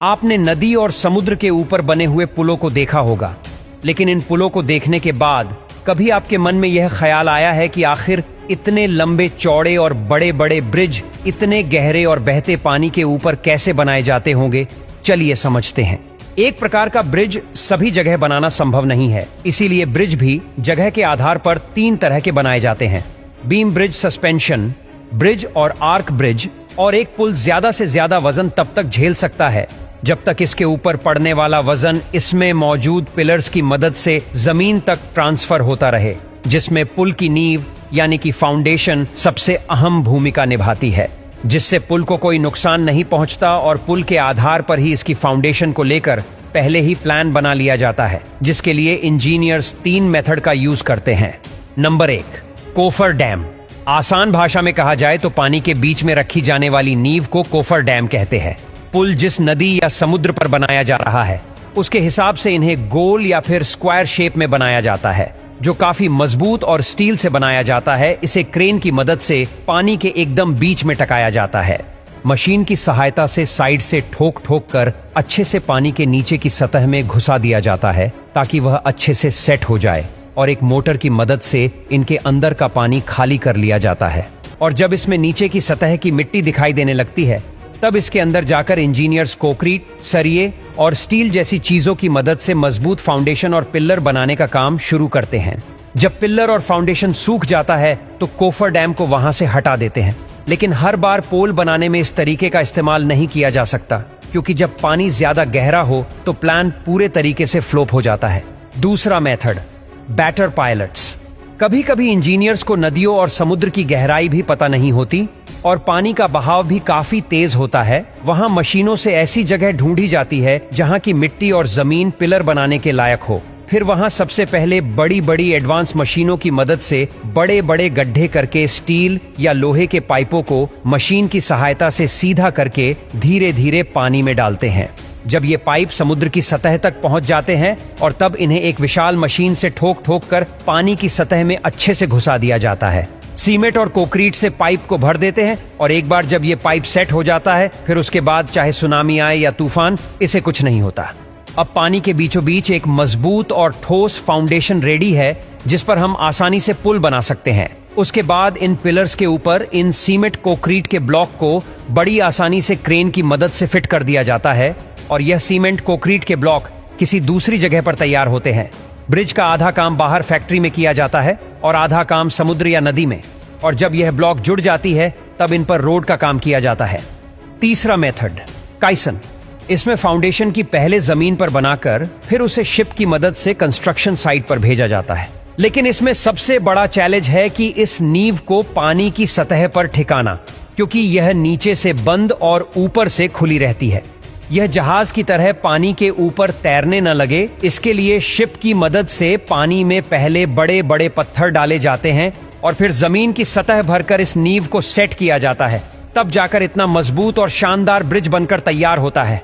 आपने नदी और समुद्र के ऊपर बने हुए पुलों को देखा होगा, लेकिन इन पुलों को देखने के बाद कभी आपके मन में यह ख्याल आया है कि आखिर इतने लंबे चौड़े और बड़े बड़े ब्रिज इतने गहरे और बहते पानी के ऊपर कैसे बनाए जाते होंगे? चलिए समझते हैं। एक प्रकार का ब्रिज सभी जगह बनाना संभव नहीं है, इसीलिए ब्रिज भी जगह के आधार पर 3 तरह के बनाए जाते हैं: बीम ब्रिज, सस्पेंशन ब्रिज और आर्क ब्रिज। और एक पुल ज्यादा से ज्यादा वजन तब तक झेल सकता है जब तक इसके ऊपर पड़ने वाला वजन इसमें मौजूद पिलर्स की मदद से जमीन तक ट्रांसफर होता रहे, जिसमें पुल की नींव यानी कि फाउंडेशन सबसे अहम भूमिका निभाती है, जिससे पुल को कोई नुकसान नहीं पहुंचता और पुल के आधार पर ही इसकी फाउंडेशन को लेकर पहले ही प्लान बना लिया जाता है, जिसके लिए इंजीनियर्स 3 मेथड का यूज करते हैं। Number 1, coffer dam. आसान भाषा में कहा जाए तो पानी के बीच में रखी जाने वाली नींव को कोफर डैम कहते हैं। पुल जिस नदी या समुद्र पर बनाया जा रहा है उसके हिसाब से इन्हें गोल या फिर स्क्वायर शेप में बनाया जाता है, जो काफी मजबूत और स्टील से बनाया जाता है। इसे क्रेन की मदद से पानी के एकदम बीच में टकाया जाता है। मशीन की सहायता से साइड से ठोक ठोक कर अच्छे से पानी के नीचे की सतह में घुसा दिया जाता है ताकि वह अच्छे से सेट हो जाए, और एक मोटर की मदद से इनके अंदर का पानी खाली कर लिया जाता है। और जब इसमें नीचे की सतह की मिट्टी दिखाई देने लगती है तब इसके अंदर जाकर इंजीनियर्स कोंक्रीट, सरिये और स्टील जैसी चीजों की मदद से मजबूत फाउंडेशन और पिल्लर बनाने का काम शुरू करते हैं। जब पिल्लर और फाउंडेशन सूख जाता है तो कोफर डैम को वहां से हटा देते हैं। लेकिन हर बार पोल बनाने में इस तरीके का इस्तेमाल नहीं किया जा सकता, क्योंकि जब पानी ज्यादा गहरा हो तो प्लान पूरे तरीके से फ्लॉप हो जाता है। दूसरा मेथड, बैटर पायलट्स। कभी कभी इंजीनियर्स को नदियों और समुद्र की गहराई भी पता नहीं होती और पानी का बहाव भी काफी तेज होता है। वहां मशीनों से ऐसी जगह ढूंढी जाती है जहां की मिट्टी और जमीन पिलर बनाने के लायक हो। फिर वहां सबसे पहले बड़ी बड़ी एडवांस मशीनों की मदद से बड़े बड़े गड्ढे करके स्टील या लोहे के पाइपों को मशीन की सहायता से सीधा करके धीरे धीरे पानी में डालते हैं। जब ये पाइप समुद्र की सतह तक पहुंच जाते हैं और तब इन्हें एक विशाल मशीन से ठोक ठोक कर पानी की सतह में अच्छे से घुसा दिया जाता है। सीमेंट और कोंक्रीट से पाइप को भर देते हैं और एक बार जब ये पाइप सेट हो जाता है फिर उसके बाद चाहे सुनामी आए या तूफान, इसे कुछ नहीं होता। अब पानी के बीचों बीच एक मजबूत और ठोस फाउंडेशन रेडी है जिस पर हम आसानी से पुल बना सकते हैं। उसके बाद इन पिलर्स के ऊपर इन सीमेंट कोंक्रीट के ब्लॉक को बड़ी आसानी से क्रेन की मदद से फिट कर दिया जाता है और यह सीमेंट कोंक्रीट के ब्लॉक किसी दूसरी जगह पर तैयार होते हैं। ब्रिज का आधा काम बाहर फैक्ट्री में किया जाता है और आधा काम समुद्र या नदी में, और जब यह ब्लॉक जुड़ जाती है तब इन पर रोड का काम किया जाता है। तीसरा मेथड, काइसन। इसमें फाउंडेशन की पहले जमीन पर बनाकर फिर उसे शिप की मदद से कंस्ट्रक्शन साइट पर भेजा जाता है। लेकिन इसमें सबसे बड़ा चैलेंज है कि इस नींव को पानी की सतह पर ठिकाना, क्योंकि यह नीचे से बंद और ऊपर से खुली रहती है। यह जहाज की तरह पानी के ऊपर तैरने न लगे, इसके लिए शिप की मदद से पानी में पहले बड़े बड़े पत्थर डाले जाते हैं और फिर जमीन की सतह भरकर इस नींव को सेट किया जाता है। तब जाकर इतना मजबूत और शानदार ब्रिज बनकर तैयार होता है।